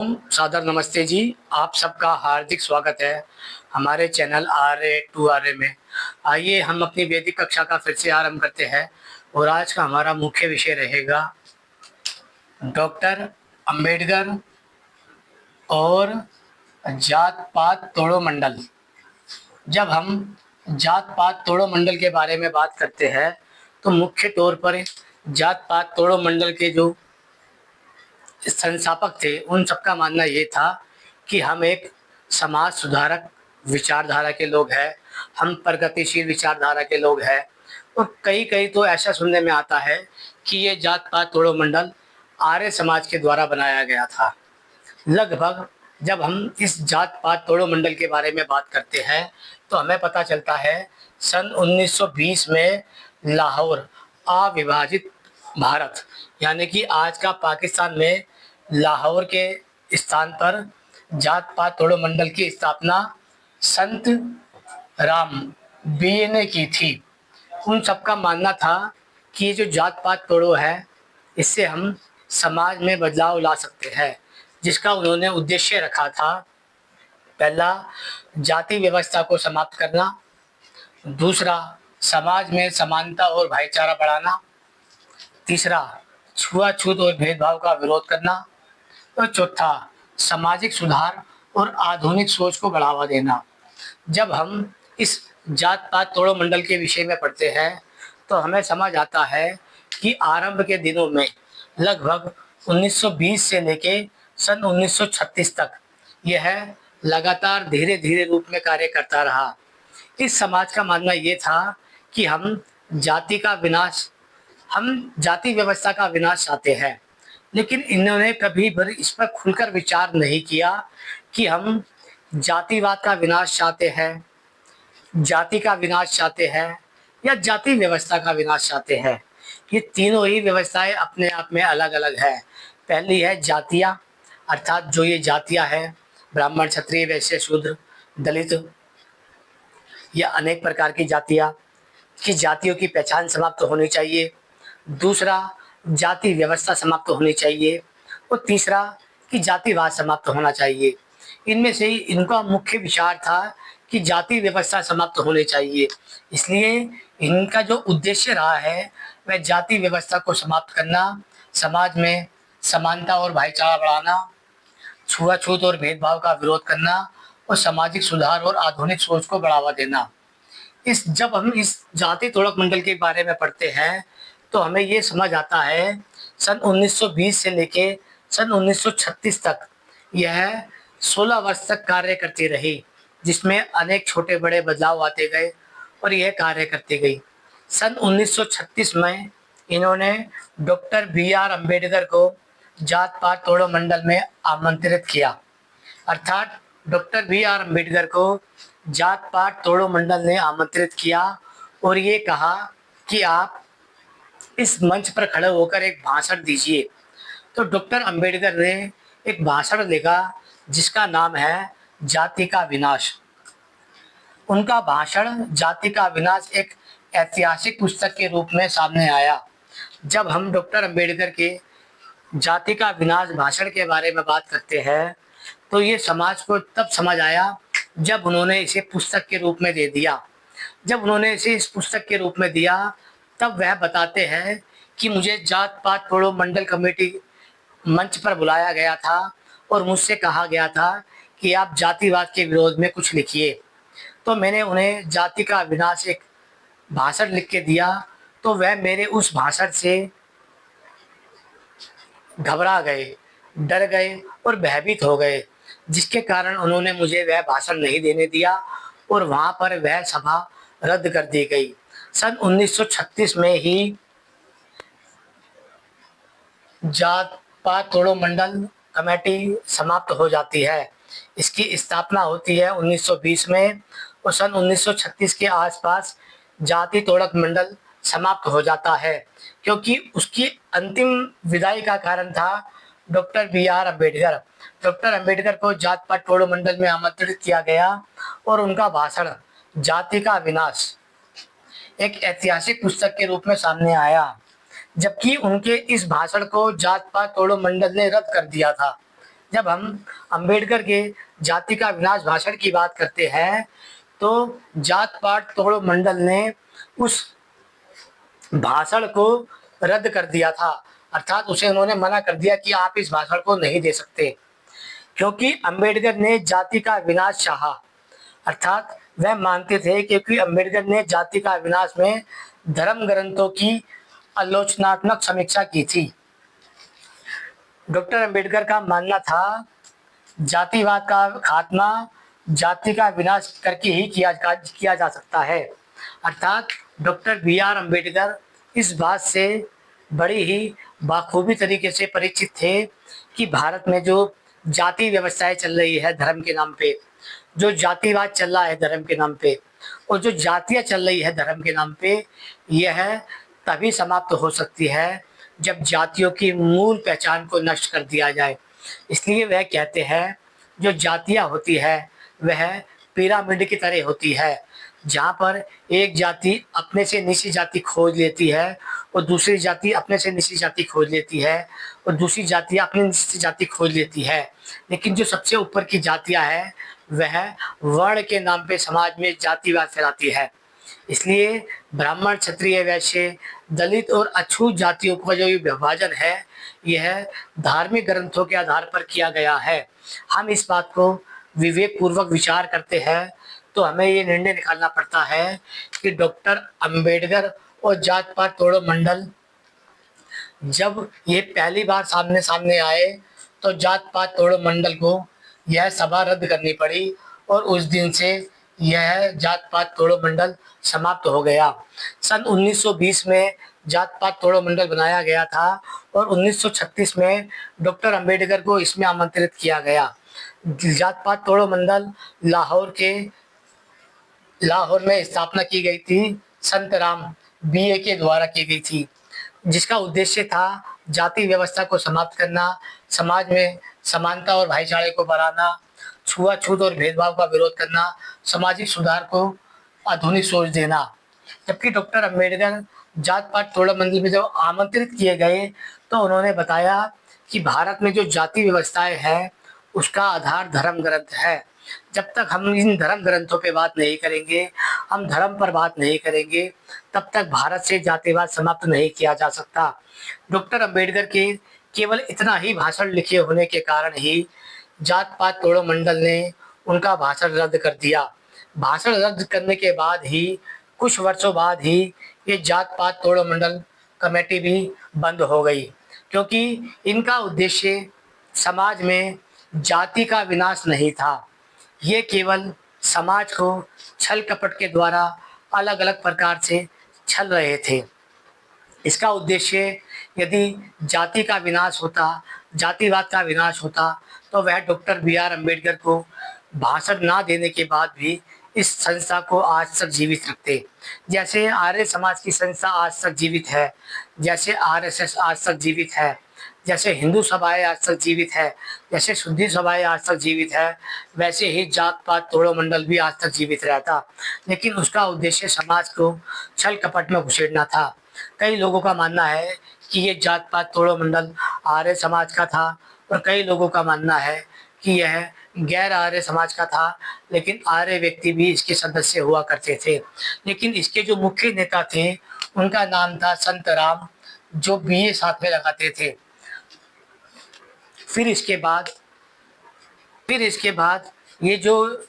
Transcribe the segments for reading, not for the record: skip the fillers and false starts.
सादर नमस्ते जी। आप सबका हार्दिक स्वागत है हमारे चैनल RA2RA में। आइए हम अपनी वैदिक कक्षा का फिर से आरंभ करते हैं और आज का हमारा मुख्य विषय रहेगा डॉक्टर अंबेडकर और जात पात तोड़ो मंडल। जब हम जात पात तोड़ो मंडल के बारे में बात करते हैं तो मुख्य तौर पर जात पात तोड़ो मंडल के जो संस्थापक थे उन सबका मानना ये था कि हम एक समाज सुधारक विचारधारा के लोग हैं, हम प्रगतिशील विचारधारा के लोग हैं। और कई कई तो ऐसा सुनने में आता है कि ये जात पात तोड़ो मंडल आर्य समाज के द्वारा बनाया गया था। लगभग जब हम इस जात पात तोड़ो मंडल के बारे में बात करते हैं तो हमें पता चलता है सन 1920 में लाहौर अविभाजित भारत यानी कि आज का पाकिस्तान में लाहौर के स्थान पर जात पात तोड़ो मंडल की स्थापना संत राम बी ने की थी। उन सबका मानना था कि ये जो जात पात तोड़ो है इससे हम समाज में बदलाव ला सकते हैं, जिसका उन्होंने उद्देश्य रखा था। पहला, जाति व्यवस्था को समाप्त करना। दूसरा, समाज में समानता और भाईचारा बढ़ाना। तीसरा, छुआछूत और भेदभाव का विरोध करना। और चौथा, सामाजिक सुधार और आधुनिक सोच को बढ़ावा देना। जब हम इस जात पात तोड़ो मंडल के विषय में पढ़ते हैं तो हमें समझ आता है कि आरंभ के दिनों में लगभग 1920 से लेके सन 1936 तक यह लगातार धीरे धीरे रूप में कार्य करता रहा। इस समाज का मानना ये था कि हम जाति व्यवस्था का विनाश चाहते हैं, लेकिन इन्होंने कभी भी इस पर खुलकर विचार नहीं किया कि हम जातिवाद का विनाश चाहते हैं, जाति का विनाश चाहते हैं या जाति व्यवस्था का विनाश चाहते हैं। ये तीनों ही व्यवस्थाएं अपने आप में अलग अलग है। पहली है जातियाँ, अर्थात जो ये जातियाँ हैं ब्राह्मण क्षत्रिय वैश्य शूद्र दलित या अनेक प्रकार की जातियाँ, कि जातियों की पहचान समाप्त होनी चाहिए। दूसरा, जाति व्यवस्था समाप्त होनी चाहिए। और तीसरा कि जातिवाद समाप्त होना चाहिए। इनमें से ही इनका मुख्य विचार था कि जाति व्यवस्था समाप्त होनी चाहिए। इसलिए इनका जो उद्देश्य रहा है वह जाति व्यवस्था को समाप्त करना, समाज में समानता और भाईचारा बढ़ाना, छुआछूत और भेदभाव का विरोध करना और सामाजिक सुधार और आधुनिक सोच को बढ़ावा देना। जब हम इस जाति तोड़क मंडल के बारे में पढ़ते हैं तो हमें ये समझ आता है सन 1920 से लेके सन 1936 तक यह 16 वर्ष तक कार्य करती रही, जिसमें अनेक छोटे बड़े बदलाव आते गए और यह कार्य करती गई। सन 1936 में इन्होंने डॉक्टर BR अम्बेडकर को जात पात तोड़ो मंडल में आमंत्रित किया। अर्थात डॉक्टर BR अम्बेडकर को जात पात तोड़ो मंडल ने आमंत्रित किया और ये कहा कि आप इस मंच पर खड़े होकर एक भाषण दीजिए। तो डॉक्टर अंबेडकर ने एक भाषण लिखा जिसका नाम है जाति का विनाश। उनका भाषण जाति का विनाश एक ऐतिहासिक पुस्तक के रूप में सामने आया। जब हम डॉक्टर अंबेडकर के जाति का विनाश भाषण के बारे में बात करते हैं तो ये समाज को तब समझ आया जब उन्होंने इसे पुस्तक के रूप में दे दिया। जब उन्होंने इसे इस पुस्तक के रूप में दिया तब वह बताते हैं कि मुझे जात पात तोड़ो मंडल कमेटी मंच पर बुलाया गया था और मुझसे कहा गया था कि आप जातिवाद के विरोध में कुछ लिखिए। तो मैंने उन्हें जाति का विनाश एक भाषण लिख के दिया, तो वह मेरे उस भाषण से घबरा गए, डर गए और भयभीत हो गए, जिसके कारण उन्होंने मुझे वह भाषण नहीं देने दिया और वहाँ पर वह सभा रद्द कर दी गई। सन 1936 में ही जात पात तोड़ो मंडल कमेटी समाप्त हो जाती है। इसकी स्थापना होती है 1920 में और सन 1936 के आसपास जाति तोड़क मंडल समाप्त हो जाता है, क्योंकि उसकी अंतिम विदाई का कारण था doctor BR Ambedkar. Doctor Ambedkar को जात पात तोड़ो मंडल में आमंत्रित किया गया और उनका भाषण जाति का विनाश एक ऐतिहासिक पुस्तक के रूप में सामने आया, जबकि उनके इस भाषण को जात पात तोड़ो मंडल ने रद्द कर दिया था। जब हम अंबेडकर के जाति का विनाश भाषण की बात करते हैं तो जात पात तोड़ो मंडल ने उस भाषण को रद्द कर दिया था, अर्थात उसे उन्होंने मना कर दिया कि आप इस भाषण को नहीं दे सकते, क्योंकि अंबेडकर ने जाति का विनाश चाहा। अर्थात वह मानते थे क्योंकि अंबेडकर ने जाति का विनाश में धर्म ग्रंथों की आलोचनात्मक समीक्षा की थी। डॉक्टर अंबेडकर का मानना था जातिवाद का खात्मा जाति का विनाश करके ही किया जा सकता है। अर्थात डॉक्टर बी आर अम्बेडकर इस बात से बड़ी ही बाखूबी तरीके से परिचित थे कि भारत में जो जाति व्यवस्थाएं चल रही है धर्म के नाम पे, जो जातिवाद चल रहा है धर्म के नाम पे, और जो जातियां चल रही है धर्म के नाम पे, यह तभी समाप्त हो सकती है जब जातियों की मूल पहचान को नष्ट कर दिया जाए। इसलिए वह कहते हैं जो जातियां होती है वह पिरामिड की तरह होती है, जहाँ पर एक जाति अपने से नीची जाति खोज लेती है और दूसरी जाति अपने से नीची जाति खोज लेती है और दूसरी जाति अपनी नीची जाति खोज लेती है, लेकिन जो सबसे ऊपर की जातियां हैं वह वर्ण के नाम पे समाज में जातिवाद फैलाती है। इसलिए ब्राह्मण क्षत्रिय वैश्य दलित और अछूत जातियों का जो ये विभाजन है यह धार्मिक ग्रंथों के आधार पर किया गया है। हम इस बात को विवेक पूर्वक विचार करते हैं तो हमें ये निर्णय निकालना पड़ता है कि डॉक्टर अंबेडकर और जात पात तोड़ो मंडल जब ये पहली बार सामने सामने आए तो जात पात तोड़ो मंडल को यह सभा रद्द करनी पड़ी और उस दिन से यह जात पात तोड़ो मंडल समाप्त हो गया। सन 1920 में जात पात तोड़ो मंडल बनाया गया था और 1936 में डॉक्टर अंबेडकर को इसमें आमंत्रित किया गया। जात पात तोड़ो मंडल लाहौर में स्थापना की गई थी, संत राम बीए के द्वारा की गई थी, जिसका उद्देश्य था जाति व्यवस्था को समाप्त करना, समाज में समानता और भाईचारे को बढ़ाना, छुआछूत और भेदभाव का विरोध करना, सामाजिक सुधार को आधुनिक सोच देना। जबकि डॉक्टर अंबेडकर जात पात तोड़ो मंडल में जब आमंत्रित किए गए तो उन्होंने बताया कि भारत में जो जाति व्यवस्थाएं है उसका आधार धर्म ग्रंथ है। जब तक हम इन धर्म ग्रंथों पे बात नहीं करेंगे, हम धर्म पर बात नहीं करेंगे, तब तक भारत से जातिवाद समाप्त नहीं किया जा सकता। डॉक्टर अंबेडकर के केवल इतना ही भाषण लिखे होने के कारण ही जात पात तोड़ो मंडल ने उनका भाषण रद्द कर दिया। भाषण रद्द करने के बाद ही कुछ वर्षों बाद ही ये जात पात तोड़ो मंडल कमेटी भी बंद हो गई, क्योंकि इनका उद्देश्य समाज में जाति का विनाश नहीं था, ये केवल समाज को छल कपट के द्वारा अलग अलग प्रकार से छल रहे थे। इसका उद्देश्य यदि जाति का विनाश होता, जातिवाद का विनाश होता तो वह डॉक्टर बी आर अम्बेडकर को भाषण ना देने के बाद भी इस संस्था को आज तक जीवित रखते। जैसे आर्य समाज की संस्था आज तक जीवित है, जैसे आरएसएस आज तक जीवित है, जैसे हिंदू सभाएं आज तक जीवित है, जैसे शुद्धि सभाएं आज तक जीवित है, वैसे ही जात पात तोड़ो मंडल भी आज तक जीवित रहता। लेकिन उसका उद्देश्य समाज को छल कपट में घुसेड़ना था। कई लोगों का मानना है कि ये जात पात तोड़ो मंडल आर्य समाज का था और कई लोगों का मानना है कि यह गैर आर्य समाज का था, लेकिन आर्य व्यक्ति भी इसके सदस्य हुआ करते थे। लेकिन इसके जो मुख्य नेता थे उनका नाम था संत राम, जो बीए साथ में लगाते थे। फिर इसके बाद ये जो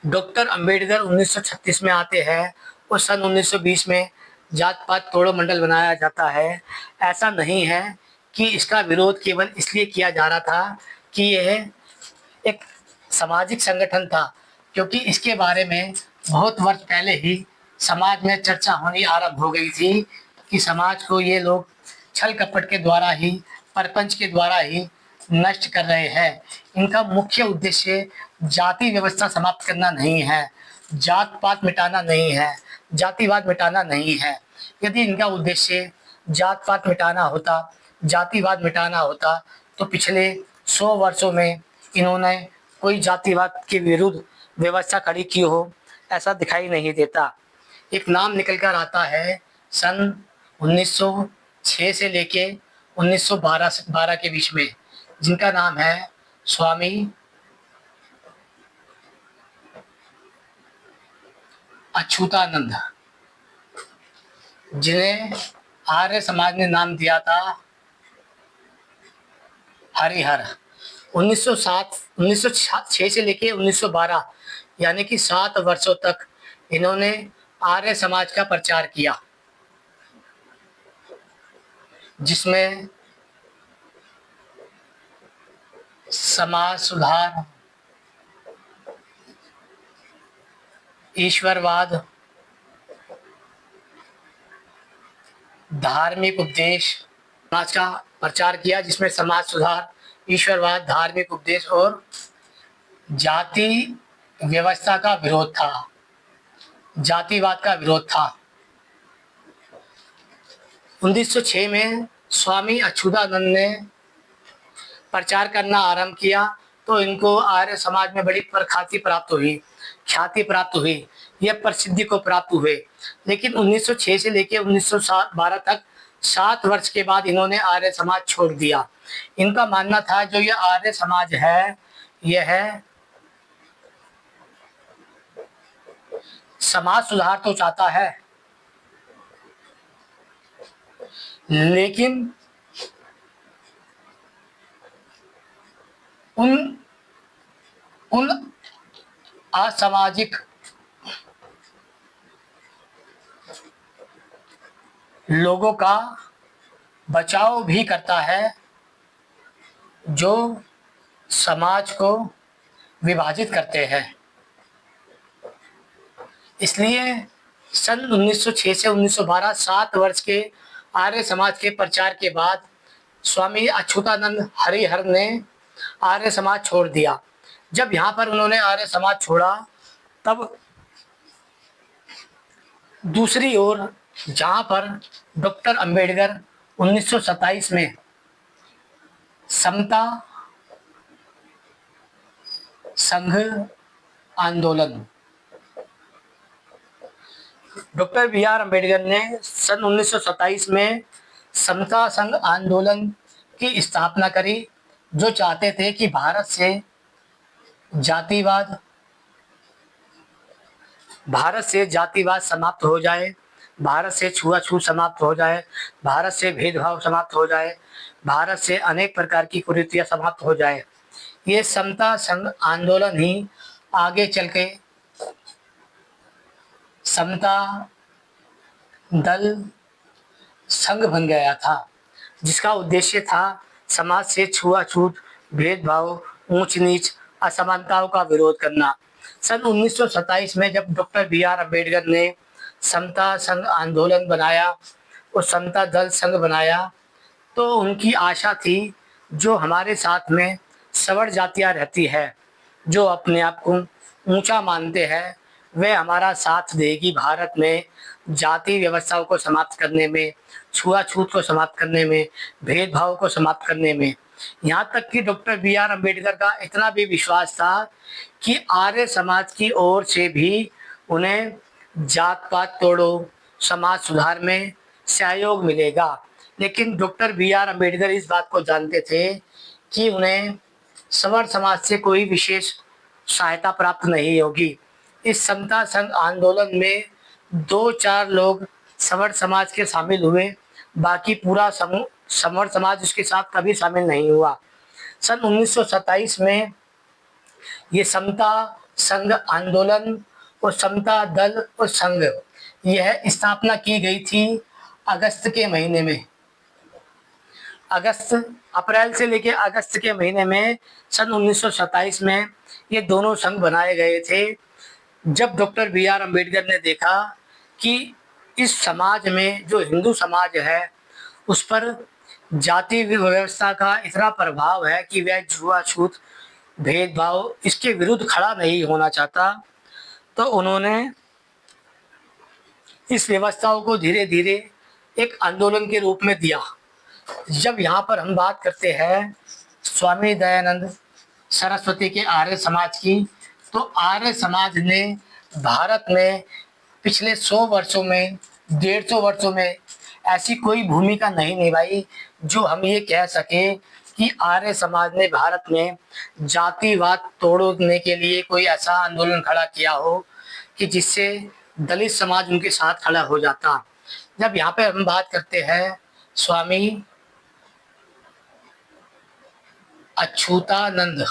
डॉक्टर अंबेडकर 1936 में आते हैं और सन 1920 में जात पात तोड़ो मंडल बनाया जाता है। ऐसा नहीं है कि इसका विरोध केवल इसलिए किया जा रहा था कि यह एक सामाजिक संगठन था, क्योंकि इसके बारे में बहुत वर्ष पहले ही समाज में चर्चा होनी आरंभ हो गई थी कि समाज को ये लोग छल कपट के द्वारा ही, परपंच के द्वारा ही नष्ट कर रहे हैं। इनका मुख्य उद्देश्य जाति व्यवस्था समाप्त करना नहीं है, जात पात मिटाना नहीं है, जातिवाद मिटाना नहीं है। यदि इनका उद्देश्य जात पात मिटाना होता, जातिवाद मिटाना होता तो पिछले 100 वर्षों में इन्होंने कोई जातिवाद के विरुद्ध व्यवस्था खड़ी की हो, ऐसा दिखाई नहीं देता। एक नाम निकल कर आता है सन 1906 से लेके 1912 के बीच में, जिनका नाम है स्वामी अच्युतानंद, जिन्हें आर्य समाज ने नाम दिया था हरिहर। 1907 1906 से लेके 1912 यानी कि 7 वर्षों तक इन्होंने आर्य समाज का प्रचार किया, जिसमें समाज सुधार, ईश्वरवाद, धार्मिक उपदेश, समाज का प्रचार किया, जिसमें समाज सुधार, ईश्वरवाद, धार्मिक उपदेश और जाति व्यवस्था का विरोध था, जातिवाद का विरोध था। 1906 में स्वामी अच्युतानंद ने प्रचार करना आरंभ किया तो इनको आर्य समाज में बड़ी प्रख्याति प्राप्त हुई, ख्याति प्राप्त हुई, यह प्रसिद्धि को प्राप्त हुए। लेकिन 1906 से लेकर 1912 तक 7 वर्ष के बाद इन्होंने आर्य समाज छोड़ दिया। इनका मानना था जो यह आर्य समाज है यह समाज सुधार तो चाहता है, लेकिन उन असामाजिक लोगों का बचाव भी करता है जो समाज को विभाजित करते हैं। इसलिए सन 1906 से 1912 7 वर्ष के आर्य समाज के प्रचार के बाद स्वामी अच्युतानंद हरिहर ने आर्य समाज छोड़ दिया। जब यहाँ पर उन्होंने आर्य समाज छोड़ा तब दूसरी ओर जहाँ पर डॉक्टर अंबेडकर 1927 में समता संघ आंदोलन, डॉक्टर बी आर अम्बेडकर ने सन 1927 में समता संघ आंदोलन की स्थापना करी, जो चाहते थे कि भारत से जातिवाद समाप्त हो जाए, भारत से छुआछूत समाप्त हो जाए, भारत से भेदभाव समाप्त हो जाए, भारत से अनेक प्रकार की कुरीतियां समाप्त हो जाए। ये समता संघ आंदोलन ही आगे चल के समता दल संघ बन गया था, जिसका उद्देश्य था समाज से छुआछूत, भेदभाव, ऊंच नीच, असमानताओं का विरोध करना। सन 1927 में जब डॉक्टर बी आर अम्बेडकर ने समता संघ आंदोलन बनाया और समता दल संघ बनाया तो उनकी आशा थी जो हमारे साथ में सवर्ण जातियां रहती है, जो अपने आप को ऊंचा मानते हैं, वे हमारा साथ देगी भारत में जाति व्यवस्थाओं को समाप्त करने में, छुआछूत को समाप्त करने में, भेदभाव को समाप्त करने में। यहाँ तक कि डॉक्टर बी आर अम्बेडकर का इतना भी विश्वास था कि आर्य समाज की ओर से भी उन्हें जात पात तोड़ो, समाज सुधार में सहयोग मिलेगा। लेकिन डॉक्टर बी आर अम्बेडकर इस बात को जानते थे कि उन्हें सवर्ण समाज से कोई विशेष सहायता प्राप्त नहीं होगी। इस समता संघ आंदोलन में 2-4 लोग सवर्ण समाज के शामिल हुए, बाकी पूरा सवर्ण समाज उसके साथ कभी शामिल नहीं हुआ। सन 1927 में ये समता संघ आंदोलन और समता दल और संघ यह स्थापना की गई थी अगस्त के महीने में। अप्रैल से लेकर अगस्त के महीने में सन 1927 में ये दोनों संघ बनाए गए थे। जब डॉक्टर बी आर अम्बेडकर ने देखा कि इस समाज में जो हिंदू समाज है उस पर जाति व्यवस्था का इतना प्रभाव है कि वह छुआछूत, भेदभाव इसके विरुद्ध खड़ा नहीं होना चाहता, तो उन्होंने इस व्यवस्थाओं को धीरे धीरे एक आंदोलन के रूप में दिया। जब यहाँ पर हम बात करते हैं स्वामी दयानंद सरस्वती के आर्य समाज की, तो आर्य समाज ने भारत में पिछले 100 वर्षों में, 150 वर्षों में ऐसी कोई भूमिका नहीं निभाई जो हम ये कह सके कि आर्य समाज ने भारत में जातिवाद तोड़ने के लिए कोई ऐसा आंदोलन खड़ा किया हो कि जिससे दलित समाज उनके साथ खड़ा हो जाता। जब यहाँ पे हम बात करते हैं स्वामी अच्युतानंद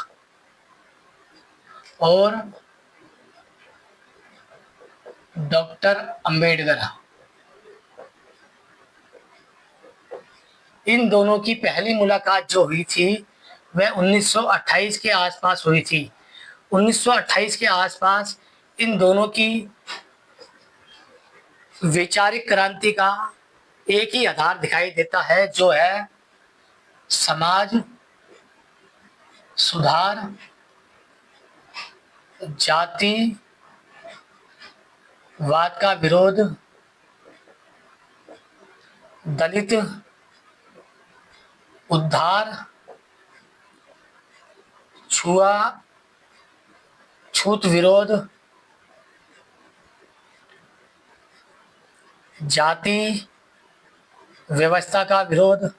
और डॉक्टर अंबेडकर, इन दोनों की पहली मुलाकात जो हुई थी वह 1928 के आसपास हुई थी। 1928 के आसपास इन दोनों की वैचारिक क्रांति का एक ही आधार दिखाई देता है, जो है समाज सुधार, जातिवाद का विरोध, दलित उद्धार, छूत विरोध, जाति व्यवस्था का विरोध।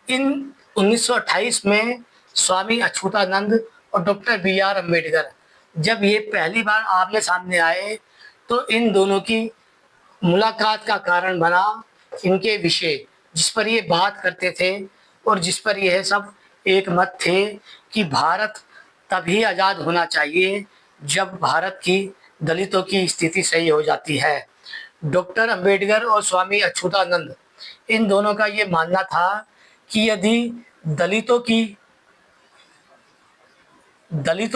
इन 1928 में स्वामी अच्युतानंद और डॉक्टर बी आर अम्बेडकर जब ये पहली बार आमने सामने आए तो इन दोनों की मुलाकात का कारण बना इनके विषय, जिस पर ये बात करते थे और जिस पर यह सब एक मत थे कि भारत तभी आज़ाद होना चाहिए जब भारत की दलितों की स्थिति सही हो जाती है। डॉक्टर अंबेडकर और स्वामी अच्युतानंद, इन दोनों का ये मानना था कि यदि दलितों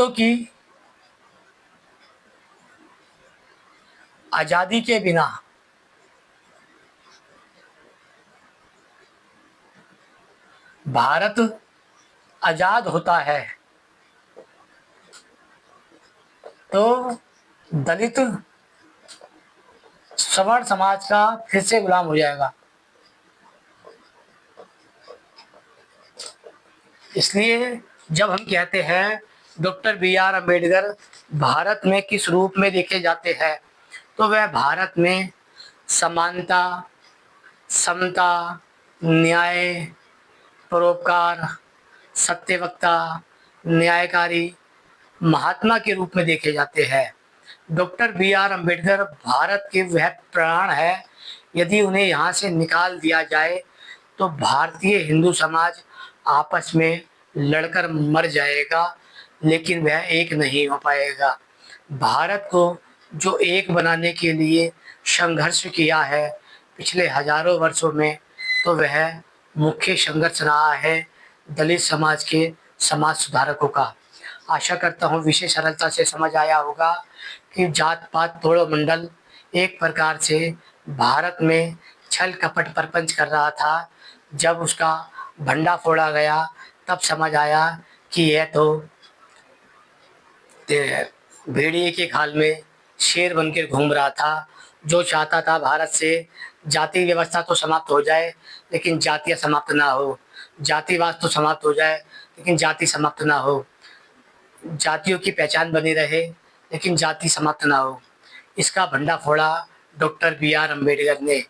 की आज़ादी के बिना भारत आज़ाद होता है तो दलित सवर्ण समाज का फिर से गुलाम हो जाएगा। इसलिए जब हम कहते हैं doctor B R Ambedkar Bharat में किस रूप में देखे जाते हैं, तो वह भारत में समानता, समता, न्याय, परोपकार, सत्यवक्ता, न्यायकारी महात्मा के रूप में देखे जाते हैं। Doctor B R Ambedkar Bharat के वह प्राण है, यदि उन्हें यहाँ से निकाल दिया जाए तो भारतीय हिंदू समाज आपस में लड़कर मर जाएगा, लेकिन वह एक नहीं हो पाएगा। भारत को जो एक बनाने के लिए संघर्ष किया है पिछले हजारों वर्षों में, तो वह मुख्य संघर्ष रहा है दलित समाज के समाज सुधारकों का। आशा करता हूँ विषय सरलता से समझ आया होगा कि जात पात तोड़ो मंडल एक प्रकार से भारत में छल कपट प्रपंच कर रहा था। जब उसका भंडा फोड़ा गया तब समझ आया कि यह तो भेड़िए के खाल में शेर बनकर घूम रहा था, जो चाहता था भारत से जाति व्यवस्था तो समाप्त हो जाए लेकिन जातियाँ समाप्त ना हो, जातिवाद तो समाप्त हो जाए लेकिन जाति समाप्त ना हो, जातियों की पहचान बनी रहे लेकिन जाति समाप्त ना हो। इसका भंडा फोड़ा डॉक्टर बी आर अम्बेडकर ने।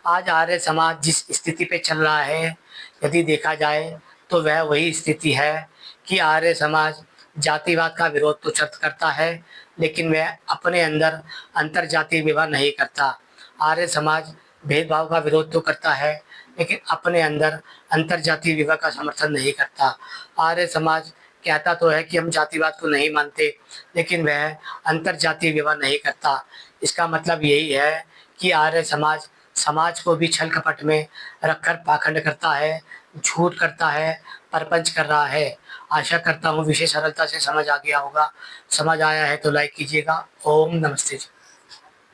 आज आर्य समाज जिस स्थिति पे चल रहा है, यदि देखा जाए तो वह वही स्थिति है कि आर्य समाज जातिवाद का विरोध तो करता है लेकिन वह अपने अंदर अंतर जातीय विवाह नहीं करता। आर्य समाज भेदभाव का विरोध तो करता है लेकिन अपने अंदर अंतर जातीय विवाह का समर्थन नहीं करता। आर्य समाज कहता तो है कि हम जातिवाद को नहीं मानते लेकिन वह अंतर जातीय विवाह नहीं करता। इसका मतलब यही है कि आर्य समाज समाज को भी छल कपट में रखकर पाखंड करता है, झूठ करता है, प्रपंच कर रहा है। आशा करता हूँ विषय सरलता से समझ आ गया होगा। समझ आया है तो लाइक कीजिएगा। ओम नमस्ते जी।